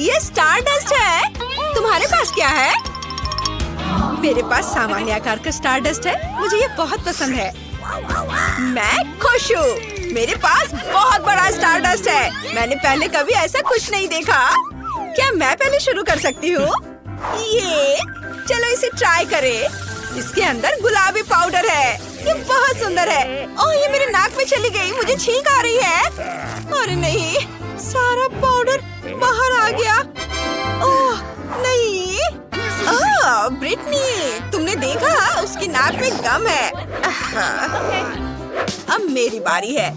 ये स्टारडस्ट है। तुम्हारे पास क्या है? मेरे पास सामान्य आकार का स्टारडस्ट है। मुझे ये बहुत पसंद है। मैं खुश हूँ। मेरे पास बहुत बड़ा स्टारडस्ट है। मैंने पहले कभी ऐसा कुछ नहीं देखा। क्या मैं पहले शुरू कर सकती हूँ? ये चलो इसे ट्राई करें। इसके अंदर गुलाबी पाउडर है। ये बहुत सुंदर है। ओह, ये मेरे नाक में चली गई। मुझे छींक आ रही है। अरे नहीं, सारा पाउडर बाहर आ गया। ओह नहीं। ब्रिटनी, तुमने देखा? उसकी नाक में गम है। अब मेरी बारी है।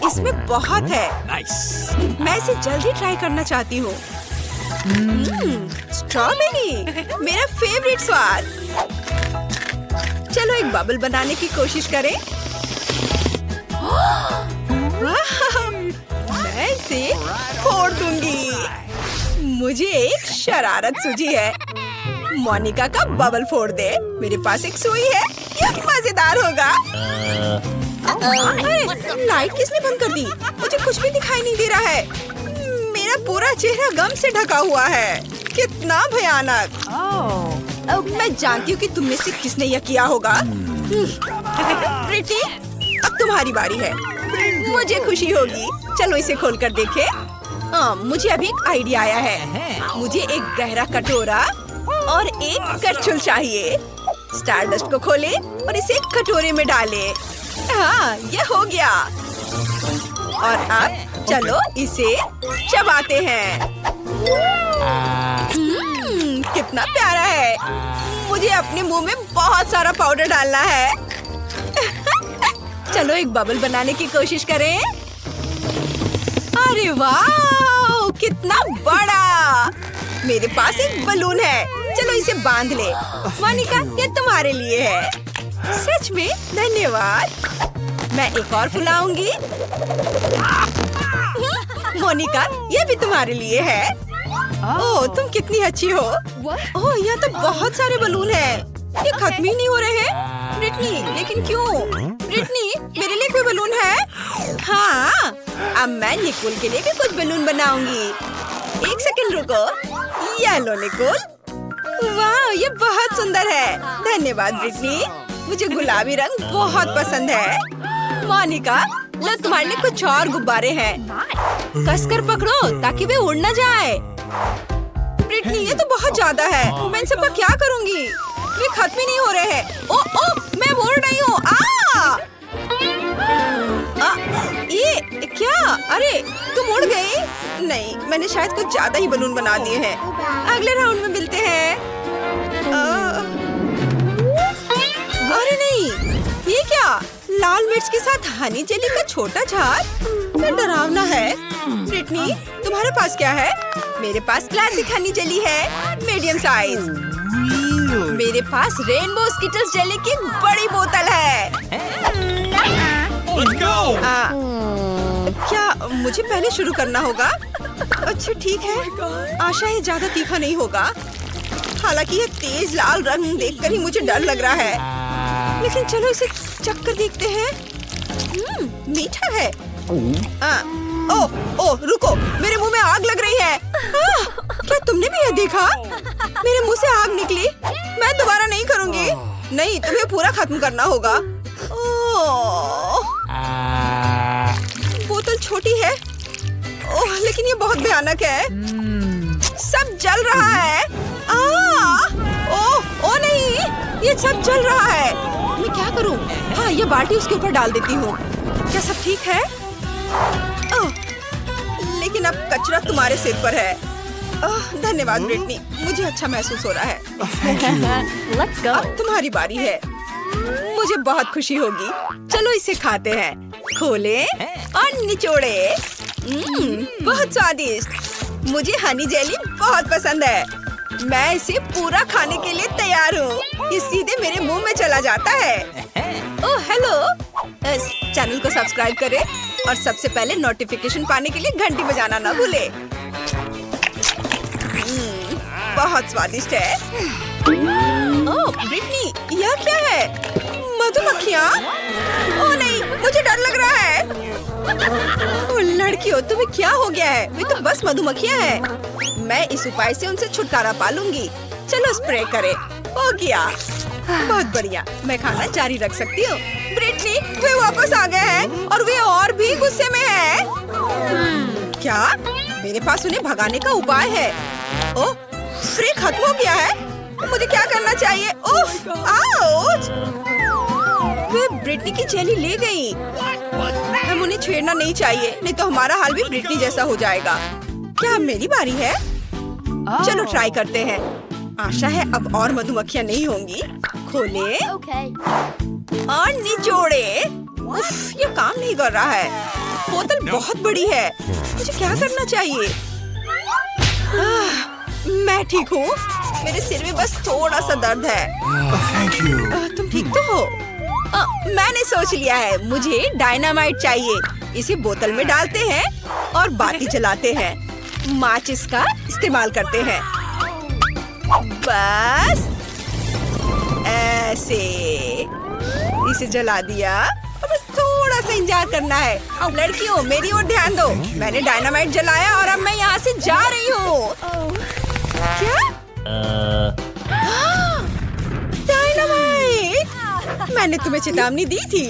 इसमें बहुत है। मैं इसे जल्दी ट्राई करना चाहती हूँ। स्ट्रॉबेरी, मेरा फेवरेट स्वाद। चलो एक बबल बनाने की कोशिश करें। मैं इसे फोड़ दूंगी। मुझे एक शरारत सूझी है। मोनिका का बबल फोड़ दे। मेरे पास एक सुई है। ये मजेदार होगा। अरे, लाइट किसने बंद कर दी? मुझे कुछ भी दिखाई नहीं दे रहा है। मेरा पूरा चेहरा गम से ढका हुआ है। कितना भयानक। मैं जानती हूँ कि तुम में से किसने यह किया होगा। प्रीति, अब तुम्हारी बारी है। मुझे खुशी होगी। चलो इसे खोलकर देखें। मुझे अभी एक आइडिया आया है। मुझे एक गहरा कटोरा और एक करछुल चाहिए। स्टारडस्ट को खोले और इसे एक कटोरे में डाले। हाँ, ये हो गया। और अब चलो इसे चबाते हैं। कितना प्यारा है। मुझे अपने मुंह में बहुत सारा पाउडर डालना है। चलो एक बबल बनाने की कोशिश करें। अरे वाह, कितना बड़ा। मेरे पास एक बलून है। चलो इसे बांध ले। मोनिका, ये तुम्हारे लिए है। सच में धन्यवाद। मैं एक और फुलाऊंगी। मोनिका, ये भी तुम्हारे लिए है। ओह, तुम कितनी अच्छी हो। ओह, यहाँ तो बहुत सारे बलून हैं। ये खत्म ही नहीं हो रहे हैं। ब्रिटनी, लेकिन क्यों? ब्रिटनी, मेरे लिए कोई बलून है? हाँ, अब मैं निकोल के लिए भी कुछ बलून बनाऊंगी। एक सेकंड रुको। ये लो निकोल। वाह, ये बहुत सुंदर है। धन्यवाद ब्रिटनी। मुझे गुलाबी रंग बहुत पसंद है। मोनिका, लो तुम्हारे लिए कुछ और गुब्बारे हैं। कसकर पकड़ो ताकि वे उड़ न जाए। ब्रिटनी, ये तो बहुत ज्यादा है। मैं इन सबका क्या करूंगी? ये खत्म ही नहीं हो रहे हैं। ओ, मैं उड़ रही हूँ। ये क्या? अरे, तुम उड़ गई? नहीं, मैंने शायद कुछ ज्यादा ही बलून बना दिए हैं। अगले राउंड में मिलते हैं। अरे नहीं, ये क्या? लाल मिर्च के साथ हनी जेली का छोटा जार? ये डरावना है। ब्रिटनी, तुम्हारे पास क्या है? मेरे पास क्लासिक हनी जेली है, मीडियम साइज। मेरे पास रेनबो स्किटल्स जेली की बड़ी बोतल है। क्या मुझे पहले शुरू करना होगा? अच्छा ठीक है। आशा है ज्यादा तीखा नहीं होगा। हालांकि ये तेज लाल रंग देखकर ही मुझे डर लग रहा है। लेकिन चलो इसे चख कर देखते हैं। मीठा है। ओह, रुको, मेरे मुंह में आग लग रही है। क्या तुमने भी यह देखा? मेरे मुंह से आग निकली। मैं दोबारा नहीं करूंगी। नहीं, तुम्हें पूरा खत्म करना होगा। बोतल छोटी है। ओह, लेकिन ये बहुत भयानक है। सब जल रहा है। ओह नहीं, ये सब जल रहा है। मैं क्या करूं? हाँ, ये बाल्टी उसके ऊपर डाल देती हूँ। क्या सब ठीक है? लेकिन अब कचरा तुम्हारे सिर पर है। धन्यवाद ब्रिटनी, मुझे अच्छा महसूस हो रहा है। Let's go. अब तुम्हारी बारी है। मुझे बहुत खुशी होगी। चलो इसे खाते हैं। खोले और निचोड़े। बहुत स्वादिष्ट। मुझे हनी जेली बहुत पसंद है। मैं इसे पूरा खाने के लिए तैयार हूँ। ये सीधे मेरे मुंह में चला जाता है। ओह हेलो, इस चैनल को सब्सक्राइब करें और सबसे पहले नोटिफिकेशन पाने के लिए घंटी बजाना ना भूले। बहुत स्वादिष्ट है। ओह ब्रिटनी, यह क्या है? मधुमक्खियाँ? ओह नहीं, मुझे डर लग रहा है। ओ लड़कियों, तुम्हें क्या हो गया है? वे तो बस मधुमक्खियाँ हैं। मैं इस उपाय से उनसे छुटकारा पा लूंगी। चलो स्प्रे करें। हो गया। बहुत बढ़िया, मैं खाना जारी रख सकती हूँ। ब्रिटनी, वे वापस आ गए हैं और वे और भी गुस्से में हैं। क्या? मेरे पास उन्हें भगाने का उपाय है। ओह, स्प्रे खत्म हो गया है। मुझे क्या करना चाहिए? उफ, आउच! वे ब्रिटनी की जेली ले गई। हम उन्हें छेड़ना नहीं चाहिए, नहीं तो हमारा हाल भी ब्रिटनी जैसा हो जाएगा। क्या अब मेरी बारी है? चलो ट्राई करते हैं। आशा है अब और मधुमक्खियाँ नहीं होंगी। खोले Okay. और निचोड़े। उफ, ये काम नहीं कर रहा है। बोतल बहुत बड़ी है। मुझे क्या करना चाहिए? मैं ठीक हूँ। मेरे सिर में बस थोड़ा सा दर्द है। Thank you. तुम ठीक तो हो? मैंने सोच लिया है, मुझे डायनामाइट चाहिए। इसे बोतल में डालते हैं और बाती जलाते हैं। माचिस का इस्तेमाल करते हैं। बस ऐसे इसे जला दिया। अब बस थोड़ा सा इंतजार करना है। लड़कियों, मेरी ओर ध्यान दो। मैंने डायनामाइट जलाया और अब मैं यहाँ से जा रही हूँ। क्या? डायनामाइट! मैंने तुम्हें चेतावनी दी थी।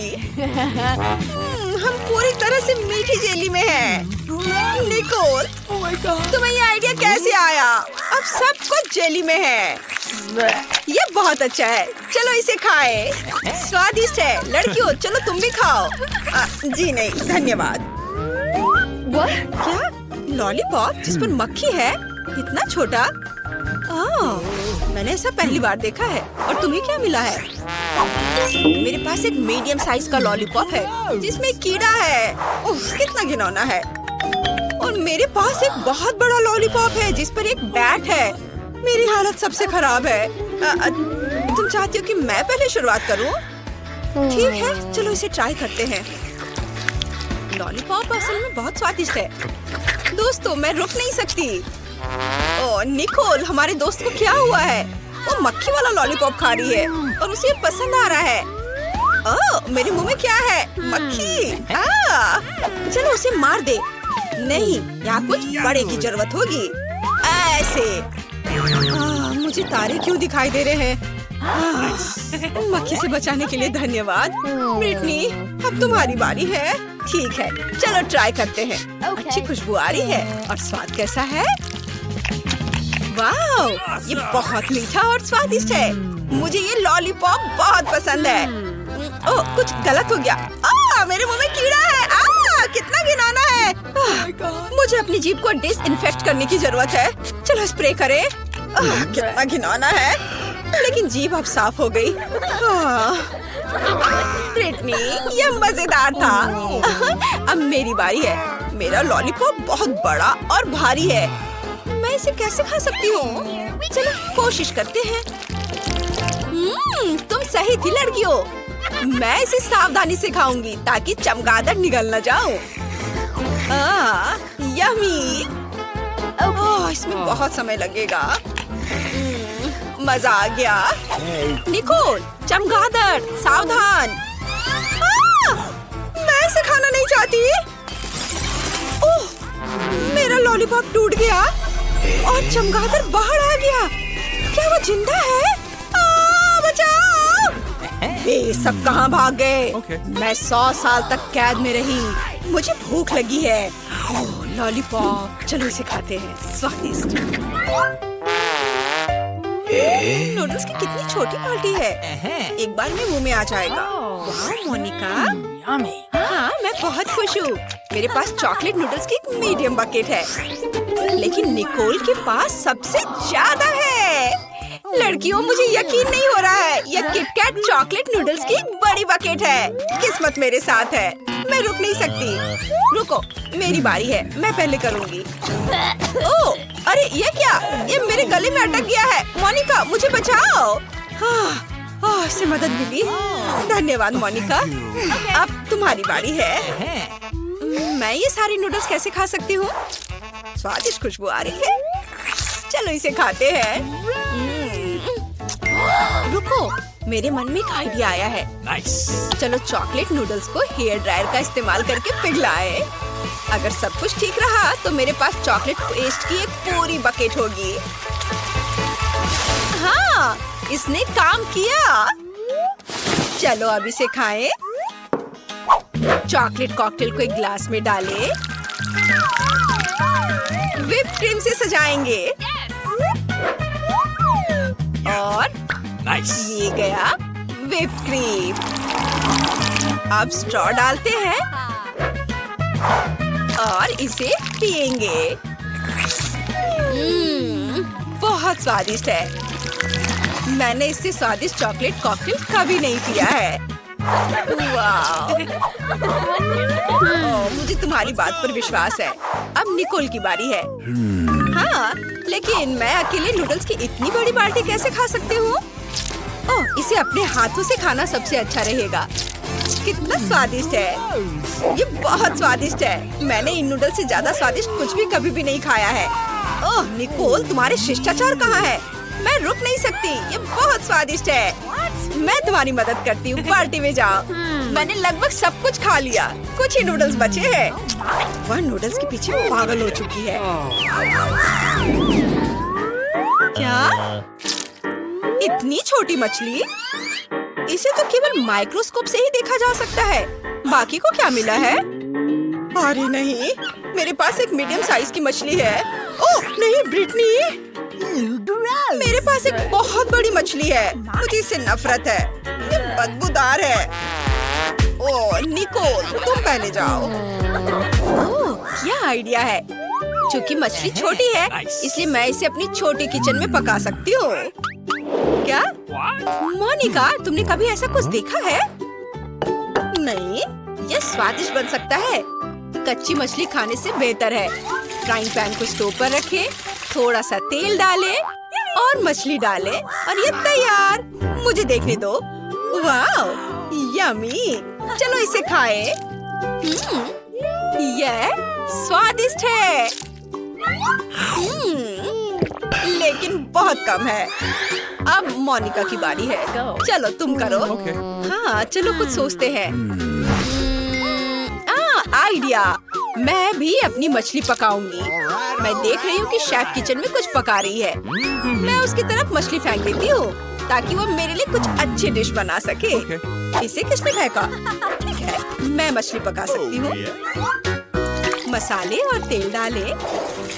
हम पूरी तरह से मीठी जेली में हैं। निकोल, तुम्हें ये आइडिया कैसे आया? अब सब कुछ जेली में है। ये बहुत अच्छा है। चलो इसे खाएं। स्वादिष्ट है। लड़कियों, चलो तुम भी खाओ। जी नहीं, धन्यवाद। क्या? लॉलीपॉप जिस पर मक्खी है? इतना छोटा? मैंने ऐसा पहली बार देखा है। और तुम्हें क्या मिला है? मेरे पास एक मीडियम साइज का लॉलीपॉप है जिसमें कीड़ा है। उफ, कितना घिनौना है। और मेरे पास एक बहुत बड़ा लॉलीपॉप है जिस पर एक बैट है। मेरी हालत सबसे खराब है। तुम चाहती हो कि मैं पहले शुरुआत करूं? ठीक है, चलो इसे ट्राई करते हैं। लॉलीपॉप असल में बहुत स्वादिष्ट है। दोस्तों, मैं रुक नहीं सकती। ओह निकोल, हमारे दोस्त को क्या हुआ है? वो मक्खी वाला लॉलीपॉप खा रही है और उसे पसंद आ रहा है। ओह, मेरे मुंह में क्या है? मक्खी। चलो उसे मार दे। नहीं, यहाँ कुछ बड़े की जरूरत होगी। ऐसे। मुझे तारे क्यों दिखाई दे रहे हैं? मक्खी से बचाने के लिए धन्यवाद। ब्रिटनी, अब तुम्हारी बारी है। ठीक है, चलो ट्राई करते हैं। अच्छी खुशबू आ रही है। और स्वाद कैसा है? वाह, ये बहुत मीठा और स्वादिष्ट है। मुझे ये लॉलीपॉप बहुत पसंद है। ओह, कुछ गलत हो गया। मेरे मुंह में कीड़ा है। कितना घिनौना है। मुझे अपनी जीभ को डिसइंफेक्ट करने की जरूरत है। चलो स्प्रे करें। कितना घिनौना है, लेकिन जीभ अब साफ हो गई। ब्रिटनी, ये मजेदार था। अब मेरी बारी है। मेरा लॉलीपॉप बहुत बड़ा और भारी है। मैं इसे कैसे खा सकती हूँ? चलो कोशिश करते हैं। तुम सही थी लड़कियों। मैं इसे सावधानी से खाऊंगी ताकि चमगादड़ निगल न जाओ। यम्मी। ओह, इसमें बहुत समय लगेगा। मजा आ गया। निकोल, चमगादड़, सावधान। मैं इसे खाना नहीं चाहती। ओह, मेरा लॉलीपॉप टूट गया और चमगादड़ बाहर आ गया। क्या वो जिंदा है? बचाओ! वे सब कहाँ भाग गए? मैं 100 साल तक कैद में रही। मुझे भूख लगी है। ओह, लॉलीपॉप, चलो इसे खाते हैं। स्वादिष्ट। नूडल्स की कितनी छोटी बाल्टी है। एक बार में मुंह में आ जाएगा। वाह मोनिका। हाँ, मैं बहुत खुश हूँ। मेरे पास चॉकलेट नूडल्स की एक मीडियम बकेट है, लेकिन निकोल के पास सबसे ज्यादा है। लड़कियों, मुझे यकीन नहीं हो रहा है। यह किटकैट चॉकलेट नूडल्स की एक बड़ी बकेट है। किस्मत मेरे साथ है। मैं रुक नहीं सकती। रुको, मेरी बारी है। मैं पहले करूँगी। ओह, अरे ये क्या? ये मेरे गले में अटक गया है। मोनिका, मुझे बचाओ। इससे मदद मिली। धन्यवाद मोनिका। अब तुम्हारी बारी है। मैं ये सारी नूडल्स कैसे खा सकती हूँ? स्वादिष्ट खुशबू आ रही है। चलो इसे खाते हैं। रुको, मेरे मन में एक आइडिया आया है। चलो चॉकलेट नूडल्स को हेयर ड्रायर का इस्तेमाल करके पिघलाए। अगर सब कुछ ठीक रहा तो मेरे पास चॉकलेट पेस्ट की एक पूरी बकेट होगी। हाँ, इसने काम किया। चलो अब इसे खाएं। चॉकलेट कॉकटेल को एक ग्लास में डालें। व्हिप क्रीम से सजाएंगे। और ये गया व्हिप क्रीम। अब स्ट्रॉ डालते हैं और इसे पिएंगे। बहुत स्वादिष्ट है। मैंने इससे स्वादिष्ट चॉकलेट कॉकटेल कभी नहीं पिया है। वाह! मुझे तुम्हारी बात पर विश्वास है। अब निकोल की बारी है। हाँ, लेकिन मैं अकेले नूडल्स की इतनी बड़ी बाल्टी कैसे खा सकती हूँ? ओह, इसे अपने हाथों से खाना सबसे अच्छा रहेगा। कितना स्वादिष्ट है! ये बहुत स्वादिष्ट है। मैंने इन नूडल्स से ज्यादा स्वादिष्ट कुछ भी कभी भी नहीं खाया है। ओह निकोल, तुम्हारे शिष्टाचार कहाँ है? मैं रुक नहीं सकती। ये बहुत स्वादिष्ट है। मैं तुम्हारी मदद करती हूँ। पार्टी में जाओ। मैंने लगभग सब कुछ खा लिया। कुछ ही नूडल्स बचे हैं। वह नूडल्स के पीछे पागल हो चुकी है। क्या? इतनी छोटी मछली? इसे तो केवल माइक्रोस्कोप से ही देखा जा सकता है। बाकी को क्या मिला है? अरे नहीं, मेरे पास एक मीडियम साइज की मछली है। ओह नहीं ब्रिटनी, मेरे पास एक बहुत बड़ी मछली है। मुझे इससे नफरत है। ये बदबूदार है। ओह निकोल, तुम पहले जाओ। ओह, क्या आइडिया है। क्योंकि मछली छोटी है, इसलिए मैं इसे अपनी छोटी किचन में पका सकती हूँ। क्या? मोनिका, तुमने कभी ऐसा कुछ देखा है? नहीं, यह स्वादिष्ट बन सकता है। कच्ची मछली खाने से बेहतर है। फ्राइंग पैन को स्टोव पर रखें, थोड़ा सा तेल डालें और मछली डालें और ये तैयार। मुझे देखने दो। वाह, यम्मी! चलो इसे खाएं। यह स्वादिष्ट है। लेकिन बहुत कम है। अब मोनिका की बारी है। चलो तुम करो। हाँ, चलो कुछ सोचते हैं। आइडिया! मैं भी अपनी मछली पकाऊंगी। मैं देख रही हूँ कि शेफ किचन में कुछ पका रही है। मैं उसकी तरफ मछली फेंक देती हूँ ताकि वो मेरे लिए कुछ अच्छी डिश बना सके। इसे किसने फेंका? ठीक है, मैं मछली पका सकती हूँ। मसाले और तेल डालें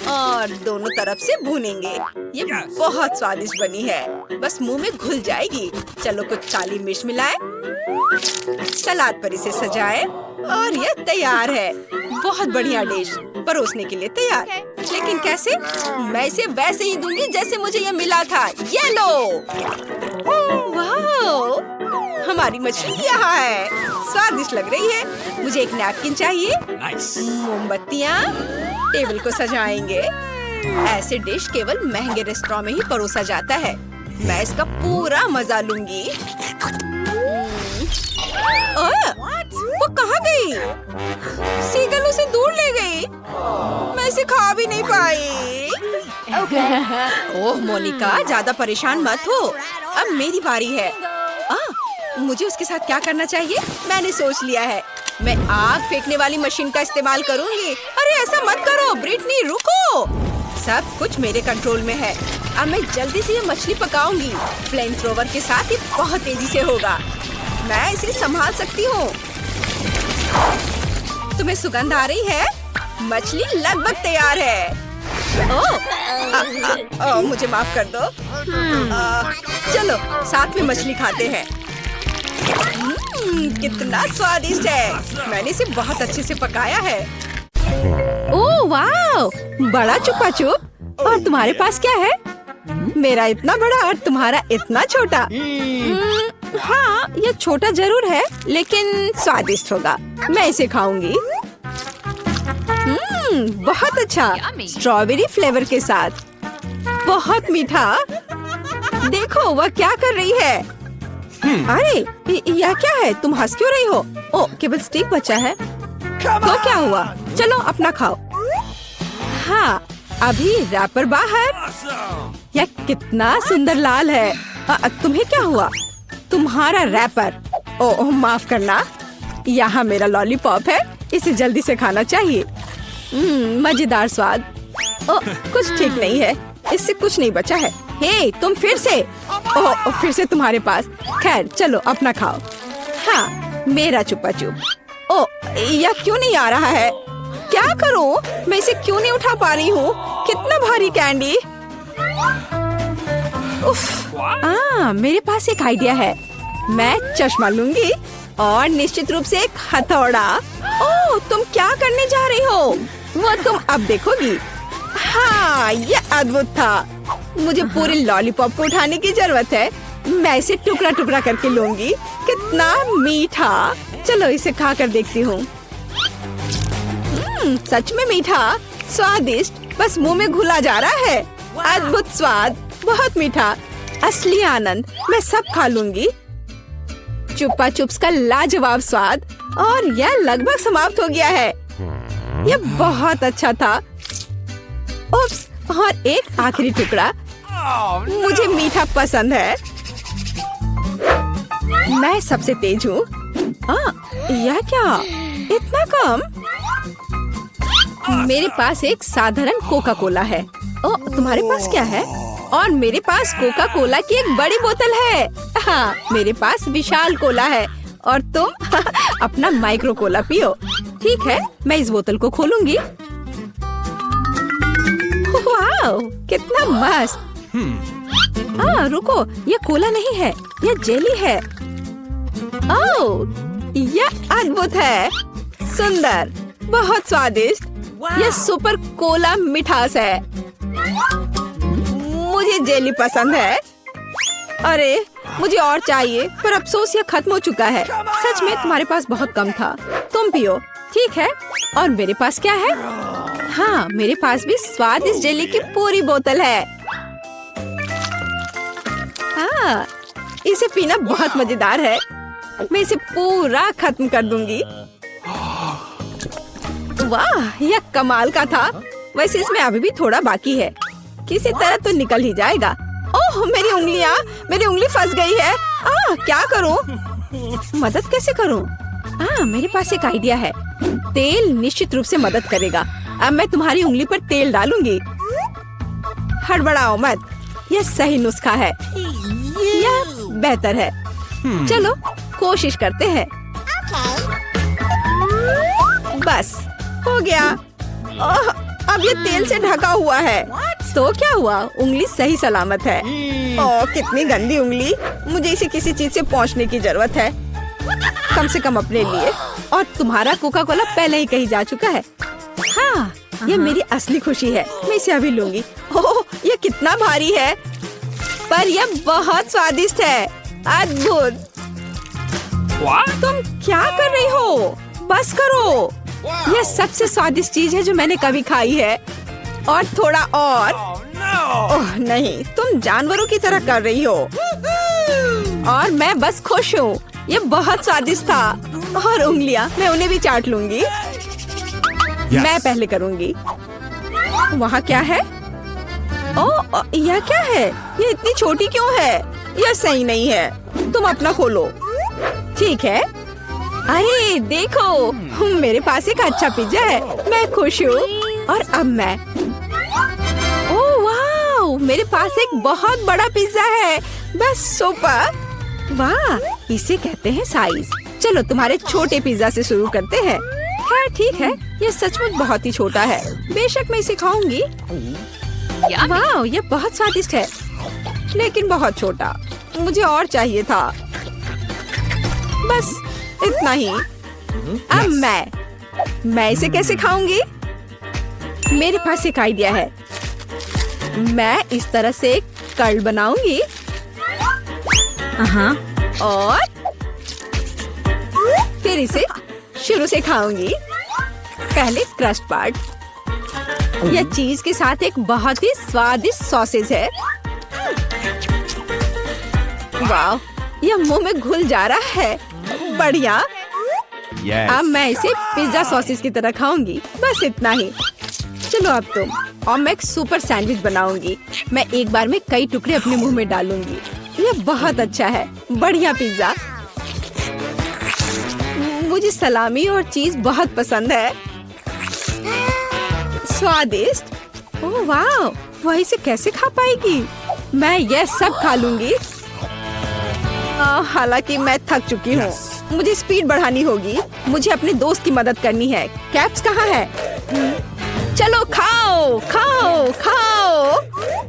और दोनों तरफ से भूनेंगे। ये बहुत स्वादिष्ट बनी है। बस मुंह में घुल जाएगी। चलो कुछ काली मिर्च मिलाएं। सलाद पर इसे सजाएं और ये तैयार है। बहुत बढ़िया डिश परोसने के लिए तैयार। लेकिन कैसे? मैं इसे वैसे ही दूंगी जैसे मुझे ये मिला था। ये लो। वाह! हमारी मछली यहाँ है। स्वादिष्ट लग रही है। मुझे एक नैपकिन चाहिए। मोमबत्तियाँ। टेबल को सजाएंगे। ऐसे डिश केवल महंगे रेस्टोरेंट में ही परोसा जाता है। मैं इसका पूरा मजा लूंगी। वो कहाँ गई? सीगल उसे दूर ले गई। मैं इसे खा भी नहीं पाई। ओह मोनिका, ज्यादा परेशान मत हो। अब मेरी बारी है। मुझे उसके साथ क्या करना चाहिए? मैंने सोच लिया है। मैं आग फेंकने वाली मशीन का इस्तेमाल करूंगी। अरे ऐसा मत करो ब्रिटनी, रुको। सब कुछ मेरे कंट्रोल में है। अब मैं जल्दी से ये मछली पकाऊंगी। फ्लेम थ्रोवर के साथ ये बहुत तेजी से होगा। मैं इसे संभाल सकती हूँ। तुम्हें सुगंध आ रही है? मछली लगभग तैयार है। ओह, मुझे माफ कर दो। चलो साथ में मछली खाते हैं। कितना स्वादिष्ट है। मैंने इसे बहुत अच्छे से पकाया है। ओह वाह, बड़ा चुपा चुप। और तुम्हारे पास क्या है? मेरा इतना बड़ा और तुम्हारा इतना छोटा। हाँ, ये छोटा जरूर है लेकिन स्वादिष्ट होगा। मैं इसे खाऊंगी। बहुत अच्छा, स्ट्रॉबेरी फ्लेवर के साथ। बहुत मीठा। देखो वह क्या कर रही है। अरे यह क्या है? तुम हंस क्यों रही हो? ओह, केवल स्टिक बचा है। तो क्या हुआ? चलो अपना खाओ। हाँ, अभी रैपर बाहर। यह कितना सुंदर लाल है। तुम्हें क्या हुआ? तुम्हारा रैपर। ओह माफ करना, यहाँ मेरा लॉलीपॉप है, इसे जल्दी से खाना चाहिए। मजेदार स्वाद। ओह कुछ ठीक नहीं है, इससे कुछ नहीं बचा है। हे तुम फिर से। ओह फिर से तुम्हारे पास। खैर चलो अपना खाओ। हाँ मेरा चुपा चुप। ओह यह क्यों नहीं आ रहा है? क्या करूं? मैं इसे क्यों नहीं उठा पा रही हूँ? कितना भारी कैंडी। उफ, मेरे पास एक आइडिया है। मैं चश्मा लूंगी और निश्चित रूप से एक हथौड़ा। ओह तुम क्या करने जा रही हो? वो तुम अब देखोगी। हाँ ये अद्भुत था। मुझे पूरे लॉलीपॉप को उठाने की जरूरत है। मैं इसे टुकड़ा टुकड़ा करके लूंगी। कितना मीठा। चलो इसे खा कर देखती हूँ। सच में मीठा, स्वादिष्ट, बस मुंह में घुला जा रहा है। अद्भुत स्वाद, बहुत मीठा, असली आनंद। मैं सब खा लूंगी। चुप्पा चुप्स का लाजवाब स्वाद, और यह लगभग समाप्त हो गया है। यह बहुत अच्छा था। उप्स, और एक आखिरी टुकड़ा। मुझे मीठा पसंद है। मैं सबसे तेज हूँ। यह क्या? इतना कम? मेरे पास एक साधारण कोका कोला है। ओह तुम्हारे पास क्या है? और मेरे पास कोका कोला की एक बड़ी बोतल है। हाँ मेरे पास विशाल कोला है, और तुम अपना माइक्रो कोला पियो। ठीक है, मैं इस बोतल को खोलूंगी। वाह कितना मस्त। रुको, ये कोला नहीं है, ये जेली है। ओह यह अद्भुत है, सुंदर, बहुत स्वादिष्ट। यह सुपर कोला मिठास है। मुझे जेली पसंद है। अरे मुझे और चाहिए, पर अफसोस यह खत्म हो चुका है। सच में तुम्हारे पास बहुत कम था। तुम पियो। ठीक है, और मेरे पास क्या है? हाँ मेरे पास भी स्वादिष्ट जेली की पूरी बोतल है। हाँ इसे पीना बहुत मजेदार है। मैं इसे पूरा खत्म कर दूंगी। वाह यह कमाल का था। वैसे इसमें अभी भी थोड़ा बाकी है, किसी तरह तो निकल ही जाएगा। ओह मेरी उंगली फंस गई है। क्या करूं? मदद कैसे करूं? मेरे पास एक आइडिया है। तेल निश्चित रूप से मदद करेगा। अब मैं तुम्हारी उंगली पर तेल डालूंगी। हड़बड़ाओ मत, यह सही नुस्खा है। यह बेहतर है। चलो कोशिश करते हैं। बस हो गया। अब ये तेल से ढका हुआ है। तो क्या हुआ? उंगली सही सलामत है। ओह कितनी गंदी उंगली। मुझे इसे किसी चीज से पोंछने की जरूरत है, कम से कम अपने लिए। और तुम्हारा कोका कोला पहले ही कहीं जा चुका है। हाँ ये मेरी असली खुशी है। मैं इसे अभी लूंगी। ओह ये कितना भारी है, पर यह बहुत स्वादिष्ट है। अद्भुत। तुम क्या कर रही हो? बस करो। यह सबसे स्वादिष्ट चीज है जो मैंने कभी खाई है। और थोड़ा और। ओह नहीं, तुम जानवरों की तरह कर रही हो। और मैं बस खुश हूँ। ये बहुत स्वादिष्ट था। और उंगलियां, मैं उन्हें भी चाट लूंगी। मैं पहले करूंगी। वहाँ क्या है? ओह यह क्या है? ये इतनी छोटी क्यों है? यह सही नहीं है। तुम अपना खोलो। ठीक है। अरे देखो, मेरे पास एक अच्छा पिज्जा है। मैं खुश हूँ। और अब मैं, ओह वाह, मेरे पास एक बहुत बड़ा पिज्जा है। बस सुपर। वाह, इसे कहते हैं साइज। चलो तुम्हारे छोटे पिज्जा से शुरू करते हैं। खैर ठीक है, ये सचमुच बहुत ही छोटा है। बेशक मैं इसे खाऊंगी। वाह, ये बहुत स्वादिष्ट है, लेकिन बहुत छोटा। मुझे और चाहिए था। बस इतना ही। अब मैं इसे कैसे खाऊंगी? मेरे पास एक आइडिया है। मैं इस तरह से एक कर्ल बनाऊंगी। और फिर इसे शुरू से खाऊंगी। पहले क्रस्ट पार्ट। यह चीज के साथ एक बहुत ही स्वादिष्ट सॉसेज है। वाह, यह मुंह में घुल जा रहा है। बढ़िया। अब मैं इसे पिज्जा सॉसेज की तरह खाऊंगी। बस इतना ही। चलो अब तुम। और मैं एक सुपर सैंडविच बनाऊंगी। मैं एक बार में कई टुकड़े अपने मुंह में डालूंगी। यह बहुत अच्छा है। बढ़िया पिज्जा। मुझे सलामी और चीज बहुत पसंद है। स्वादिष्ट। ओह वाह, वह इसे कैसे खा पाएगी? मैं यह सब खा लूंगी। हालांकि मैं थक चुकी हूँ। मुझे स्पीड बढ़ानी होगी। मुझे अपने दोस्त की मदद करनी है। कैप्स कहाँ है? चलो खाओ खाओ खाओ।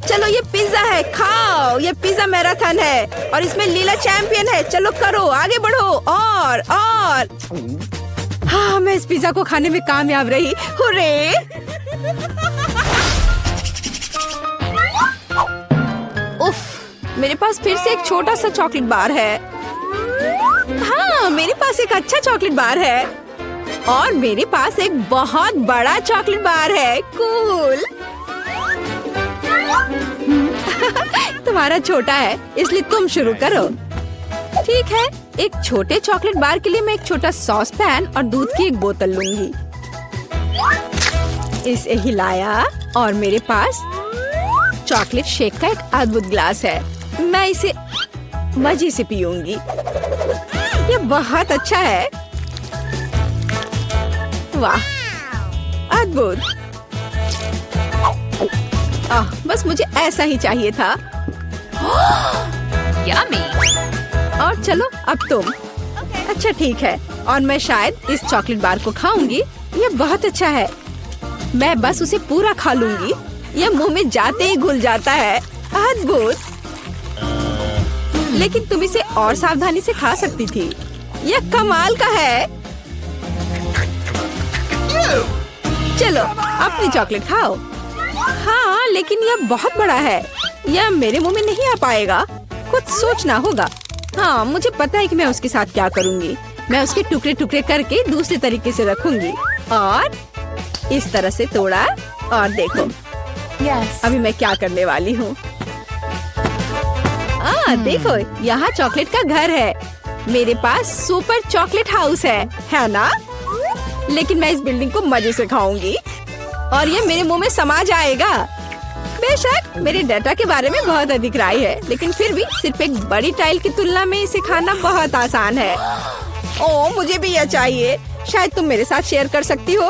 चलो ये पिज्जा है, खाओ। ये पिज्जा मैराथन है और इसमें लीला चैंपियन है। चलो करो, आगे बढ़ो। और हाँ, मैं इस पिज्जा को खाने में कामयाब रही। हुर्रे! उफ, मेरे पास फिर से एक छोटा सा चॉकलेट बार है। हाँ, मेरे पास एक अच्छा चॉकलेट बार है और मेरे पास एक बहुत बड़ा चॉकलेट बार है। कूल। तुम्हारा छोटा है, इसलिए तुम शुरू करो। ठीक है, एक छोटे चॉकलेट बार के लिए मैं एक छोटा सॉस पैन और दूध की एक बोतल लूंगी। इसे हिलाया और मेरे पास चॉकलेट शेक का एक अद्भुत ग्लास है। मैं इसे मजे से पीऊंगी। ये बहुत अच्छा है। वाह, अद्भुत। बस मुझे ऐसा ही चाहिए था। Yummy. और चलो अब तुम। अच्छा ठीक है, और मैं शायद इस चॉकलेट बार को खाऊंगी। ये बहुत अच्छा है। मैं बस उसे पूरा खा लूंगी। यह मुंह में जाते ही घुल जाता है। अद्भुत। लेकिन तुम इसे और सावधानी से खा सकती थी। यह कमाल का है। चलो अपनी चॉकलेट खाओ। हाँ, लेकिन यह बहुत बड़ा है। यह मेरे मुंह में नहीं आ पाएगा। कुछ सोचना होगा। हाँ, मुझे पता है कि मैं उसके साथ क्या करूँगी। मैं उसके टुकड़े टुकड़े करके दूसरे तरीके से रखूंगी और इस तरह से तोड़ा। और देखो अभी मैं क्या करने वाली हूँ। देखो, यहाँ चॉकलेट का घर है। मेरे पास सुपर चॉकलेट हाउस है ना? लेकिन मैं इस बिल्डिंग को मजे से खाऊंगी और ये मेरे मुंह में समा जाएगा। बेशक मेरे डाटा के बारे में बहुत अधिक राय है, लेकिन फिर भी सिर्फ एक बड़ी टाइल की तुलना में इसे खाना बहुत आसान है। ओह, मुझे भी यह चाहिए। शायद तुम मेरे साथ शेयर कर सकती हो।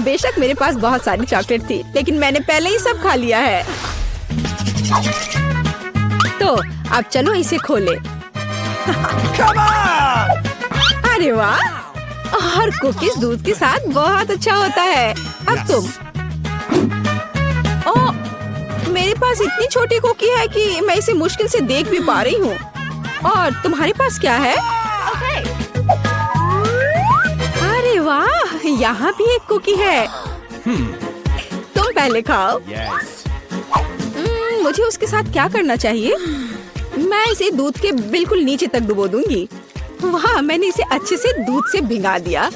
बेशक मेरे पास बहुत सारी चॉकलेट थी, लेकिन मैंने पहले ही सब खा लिया है। तो अब चलो इसे खोले। अरे वाह, और कुकीज दूध के साथ बहुत अच्छा होता है। अब तुम। ओह, मेरे पास इतनी छोटी कुकी है कि मैं इसे मुश्किल से देख भी पा रही हूँ। और तुम्हारे पास क्या है? अरे वाह, यहाँ भी एक कुकी है। तुम पहले खाओ। मुझे उसके साथ क्या करना चाहिए? मैं इसे दूध के बिल्कुल नीचे तक डुबो दूंगी। वाह, मैंने इसे अच्छे से दूध से भिगा दिया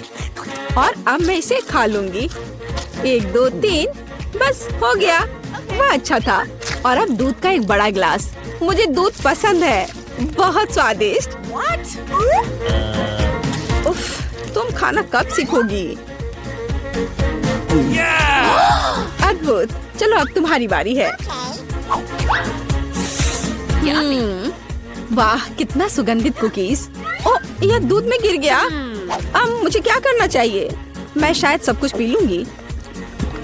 और अब मैं इसे खा लूंगी। 1 2 3, बस हो गया। वह अच्छा था। और अब दूध का एक बड़ा गिलास। मुझे दूध पसंद है। बहुत स्वादिष्ट। उफ, तुम खाना कब सीखोगी? अद्भुत। चलो अब तुम्हारी बारी है। वाह, कितना सुगंधित कुकीज। ओह, यह दूध में गिर गया। अब मुझे क्या करना चाहिए? मैं शायद सब कुछ पी लूंगी।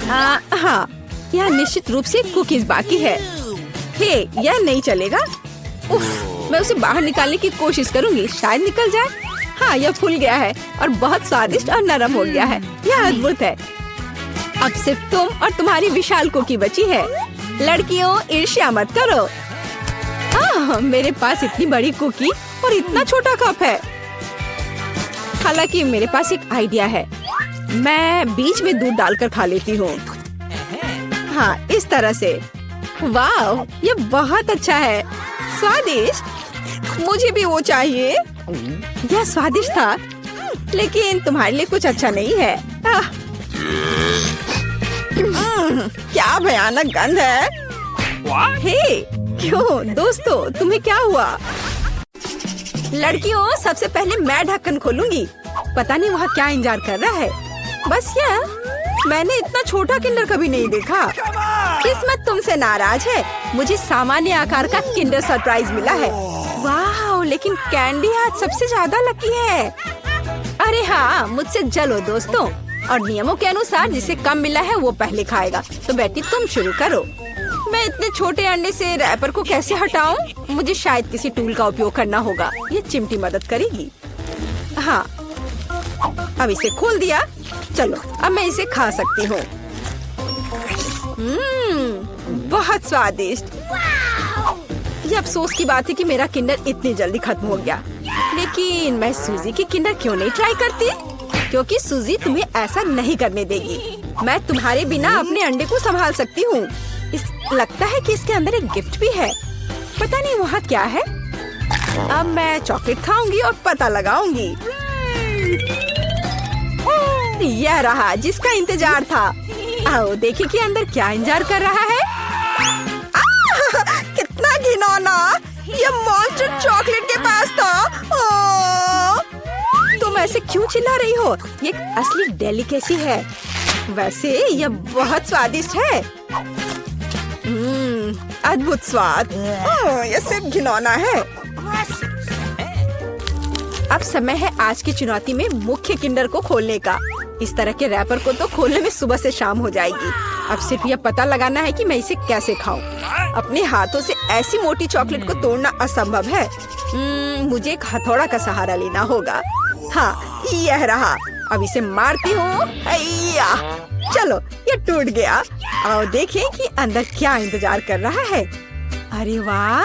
हाँ, यह निश्चित रूप से कुकीज बाकी है। हे, यह नहीं चलेगा। उफ, मैं उसे बाहर निकालने की कोशिश करूंगी। शायद निकल जाए। हाँ, यह फूल गया है और बहुत स्वादिष्ट और नरम हो गया है। यह अद्भुत है। अब सिर्फ तुम और तुम्हारी विशाल कुकी बची है। लड़कियों, ईर्ष्या मत करो। मेरे पास इतनी बड़ी कुकी और इतना छोटा कप है। हालांकि मेरे पास एक आइडिया है। मैं बीच में दूध डालकर खा लेती हूँ। हाँ, इस तरह से। वाह, ये बहुत अच्छा है। स्वादिष्ट। मुझे भी वो चाहिए। यह स्वादिष्ट था, लेकिन तुम्हारे लिए कुछ अच्छा नहीं है। क्या भयानक गंध है। हे, क्यों दोस्तों, तुम्हें क्या हुआ? लड़कियों, सबसे पहले मैं ढक्कन खोलूंगी। पता नहीं वहाँ क्या इंतजार कर रहा है। बस यह, मैंने इतना छोटा किंडर कभी नहीं देखा। किस्मत तुमसे नाराज है। मुझे सामान्य आकार का किंडर सरप्राइज मिला है। वाह, लेकिन कैंडी आज सबसे ज्यादा लकी है। अरे हाँ, मुझसे जलो दोस्तों। और नियमों के अनुसार जिसे कम मिला है वो पहले खाएगा। तो बेटी तुम शुरू करो। मैं इतने छोटे अंडे से रैपर को कैसे हटाऊं? मुझे शायद किसी टूल का उपयोग करना होगा। ये चिमटी मदद करेगी। हाँ, अब इसे खोल दिया। चलो, अब मैं इसे खा सकती हूँ। बहुत स्वादिष्ट। ये अफसोस की बात है कि मेरा किंडर इतनी जल्दी खत्म हो गया। लेकिन मैं सूजी की किंडर क्यों नहीं ट्राई करती? क्योंकि सूजी तुम्हें ऐसा नहीं करने देगी। मैं तुम्हारे बिना अपने अंडे को संभाल सकती हूँ। लगता है कि इसके अंदर एक गिफ्ट भी है। पता नहीं वहाँ क्या है। अब मैं चॉकलेट खाऊंगी और पता लगाऊंगी। यह रहा जिसका इंतजार था। आओ देखिए कि अंदर क्या इंतजार कर रहा है। कितना घिनौना! ये मॉन्स्टर चॉकलेट के पास था। तुम ऐसे क्यों चिल्ला रही हो? ये एक असली डेलिकेसी है। वैसे यह बहुत स्वादिष्ट है। अद्भुत स्वाद। यह सिर्फ घिनौना है। अब समय है आज की चुनौती में मुख्य किंडर को खोलने का। इस तरह के रैपर को तो खोलने में सुबह से शाम हो जाएगी। अब सिर्फ यह पता लगाना है कि मैं इसे कैसे खाऊं। अपने हाथों से ऐसी मोटी चॉकलेट को तोड़ना असंभव है। मुझे एक हथौड़ा का सहारा लेना होगा। हाँ, यह रहा। अब इसे मारती हूँ। चलो, ये टूट गया। आओ देखें कि अंदर क्या इंतजार कर रहा है। अरे वाह,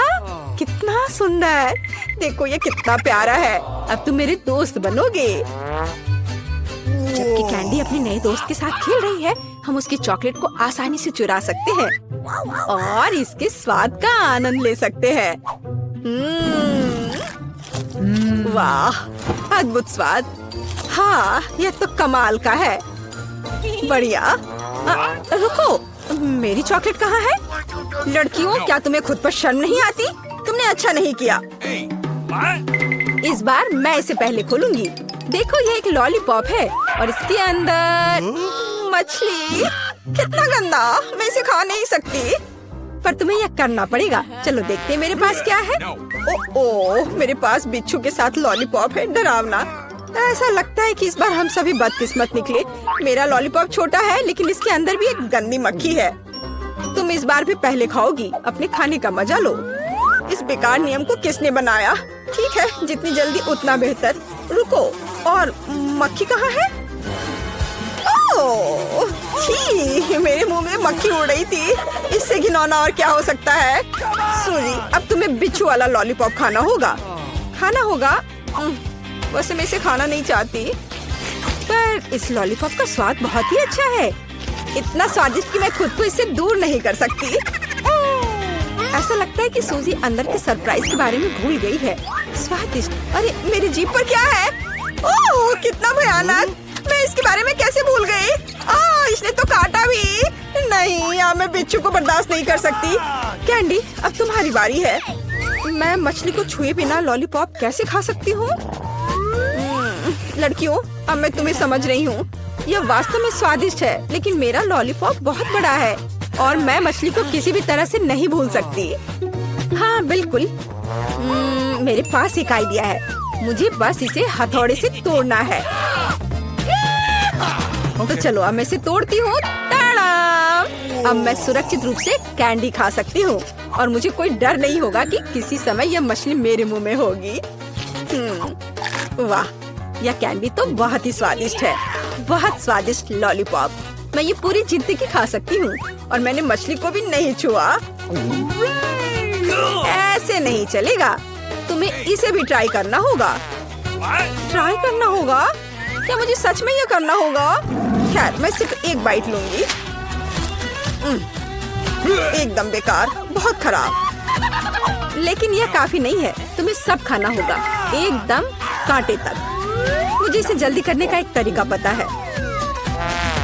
कितना सुंदर! देखो ये कितना प्यारा है। अब तुम मेरे दोस्त बनोगे। जबकि कैंडी अपने नए दोस्त के साथ खेल रही है, हम उसकी चॉकलेट को आसानी से चुरा सकते हैं और इसके स्वाद का आनंद ले सकते हैं। वाह, अद्भुत स्वाद। हाँ, यह तो कमाल का है। बढ़िया। रुको, मेरी चॉकलेट कहाँ है? लड़कियों, क्या तुम्हें खुद पर शर्म नहीं आती? तुमने अच्छा नहीं किया। इस बार मैं इसे पहले खोलूंगी। देखो, ये एक लॉलीपॉप है और इसके अंदर मछली। कितना गंदा! मैं इसे खा नहीं सकती। पर तुम्हें यह करना पड़ेगा। चलो देखते हैं मेरे पास क्या है। ओह, मेरे पास बिच्छू के साथ लॉलीपॉप है। डरावना। ऐसा लगता है कि इस बार हम सभी बदकिस्मत निकले। मेरा लॉलीपॉप छोटा है, लेकिन इसके अंदर भी एक गंदी मक्खी है। तुम इस बार भी पहले खाओगी। अपने खाने का मजा लो। इस बेकार नियम को किसने बनाया? ठीक है, जितनी जल्दी उतना बेहतर। रुको, और मक्खी कहाँ है? ओह, छी, मेरे मुंह में मक्खी उड़ रही थी। इससे घिनौना और क्या हो सकता है? सूजी, अब तुम्हें बिच्छू वाला लॉलीपॉप खाना होगा। वैसे मैं इसे खाना नहीं चाहती, पर इस लॉलीपॉप का स्वाद बहुत ही अच्छा है। इतना स्वादिष्ट कि मैं खुद को इससे दूर नहीं कर सकती। ऐसा लगता है कि सूजी अंदर के सरप्राइज के बारे में भूल गई है। स्वादिष्ट। अरे मेरी जीभ पर क्या है? ओह, कितना भयानक! मैं इसके बारे में कैसे भूल गई? इसने तो काटा भी। नहीं, मैं बिच्छू को बर्दाश्त नहीं कर सकती। कैंडी, अब तुम्हारी बारी है। मैं मछली को छुए बिना लॉलीपॉप कैसे खा सकती हूँ? लड़कियों, अब मैं तुम्हें समझ रही हूँ। यह वास्तव में स्वादिष्ट है, लेकिन मेरा लॉलीपॉप बहुत बड़ा है और मैं मछली को किसी भी तरह से नहीं भूल सकती। हाँ बिल्कुल। मेरे पास एक आइडिया है। मुझे बस इसे हथौड़े से तोड़ना है। तो चलो, अब मैं इसे तोड़ती हूँ। अब मैं सुरक्षित रूप से कैंडी खा सकती हूँ और मुझे कोई डर नहीं होगा कि किसी समय यह मछली मेरे मुंह में होगी। वाह, यह कैंडी तो बहुत ही स्वादिष्ट है। बहुत स्वादिष्ट लॉलीपॉप। मैं ये पूरी जिंदगी खा सकती हूँ और मैंने मछली को भी नहीं छुआ। ऐसे नहीं चलेगा। तुम्हें इसे भी ट्राई करना होगा। ट्राई करना होगा? क्या मुझे सच में ये करना होगा? खैर, मैं सिर्फ एक बाइट लूंगी। एकदम बेकार, बहुत खराब। लेकिन यह काफी नहीं है। तुम्हें सब खाना होगा, एकदम कांटे तक। मुझे इसे जल्दी करने का एक तरीका पता है।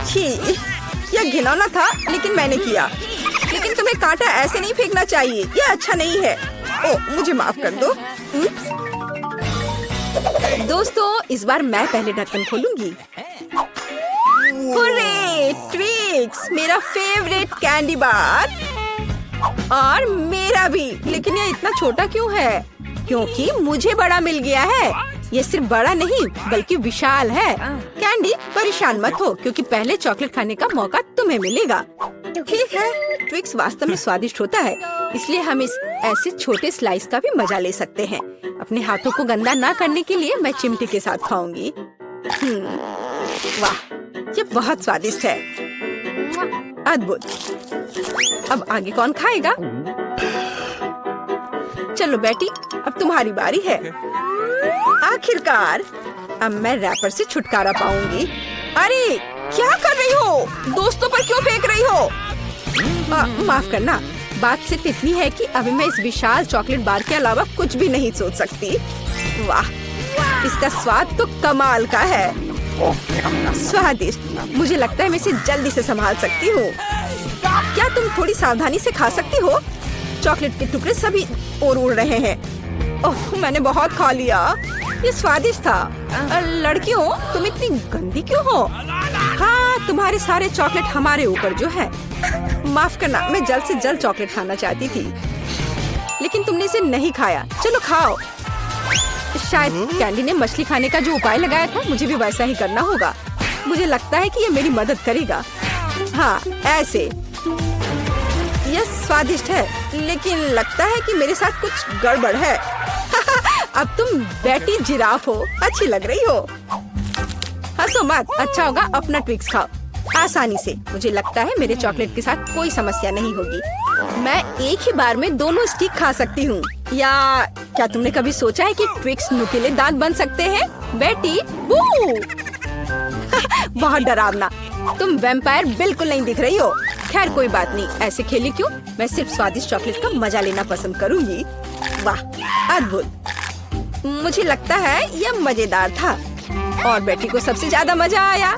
छी, यह घिनौना था, लेकिन मैंने किया। लेकिन तुम्हें कांटा ऐसे नहीं फेंकना चाहिए। यह अच्छा नहीं है। ओह, मुझे माफ कर दो। दोस्तों, इस बार मैं पहले ढक्कन खोलूंगी। हुर्रे, ट्विक्स, मेरा फेवरेट कैंडी बार। और मेरा भी। लेकिन यह इतना छोटा क्यों है? क्योंकि मुझे बड़ा मिल गया है। ये सिर्फ बड़ा नहीं बल्कि विशाल है। कैंडी परेशान मत हो क्योंकि पहले चॉकलेट खाने का मौका तुम्हें मिलेगा। ठीक है, ट्विक्स वास्तव में स्वादिष्ट होता है, इसलिए हम इस ऐसे छोटे स्लाइस का भी मजा ले सकते हैं। अपने हाथों को गंदा ना करने के लिए मैं चिमटी के साथ खाऊंगी। वाह, ये बहुत स्वादिष्ट है। अद्भुत। अब आगे कौन खाएगा? चलो बेटी, अब तुम्हारी बारी है। आखिरकार अब मैं रैपर से छुटकारा पाऊंगी। अरे क्या कर रही हो? दोस्तों पर क्यों फेंक रही हो? माफ करना, बात सिर्फ इतनी है कि अभी मैं इस विशाल चॉकलेट बार के अलावा कुछ भी नहीं सोच सकती। वाह, इसका स्वाद तो कमाल का है। स्वादिष्ट। मुझे लगता है मैं इसे जल्दी से संभाल सकती हूँ। क्या तुम थोड़ी सावधानी से खा सकती हो? चॉकलेट के टुकड़े सभी और उड़ रहे हैं। ओह, मैंने बहुत खा लिया। ये स्वादिष्ट था। लड़कियों, तुम इतनी गंदी क्यों हो? हाँ, तुम्हारे सारे चॉकलेट हमारे ऊपर जो है। माफ करना, मैं जल्द से जल्द चॉकलेट खाना चाहती थी, लेकिन तुमने इसे नहीं खाया। चलो खाओ। शायद कैंडी ने मछली खाने का जो उपाय लगाया था, मुझे भी वैसा ही करना होगा। मुझे लगता है कि ये मेरी मदद करेगा। हाँ, ऐसे। यह स्वादिष्ट है, लेकिन लगता है कि मेरे साथ कुछ गड़बड़ है। अब तुम बेटी जिराफ हो, अच्छी लग रही हो। हंसो मत, अच्छा होगा अपना ट्विक्स खाओ आसानी से। मुझे लगता है मेरे चॉकलेट के साथ कोई समस्या नहीं होगी। मैं एक ही बार में दोनों स्टिक खा सकती हूँ। या क्या तुमने कभी सोचा है कि ट्विक्स नुकीले दांत बन सकते हैं? बेटी बू। बहुत डरावना। तुम वैम्पायर बिल्कुल नहीं दिख रही हो। खैर कोई बात नहीं, ऐसे खेली क्यों? मैं सिर्फ स्वादिष्ट चॉकलेट का मजा लेना पसंद करूंगी। वाह, अद्भुत। मुझे लगता है यह मजेदार था और बेटी को सबसे ज्यादा मजा आया।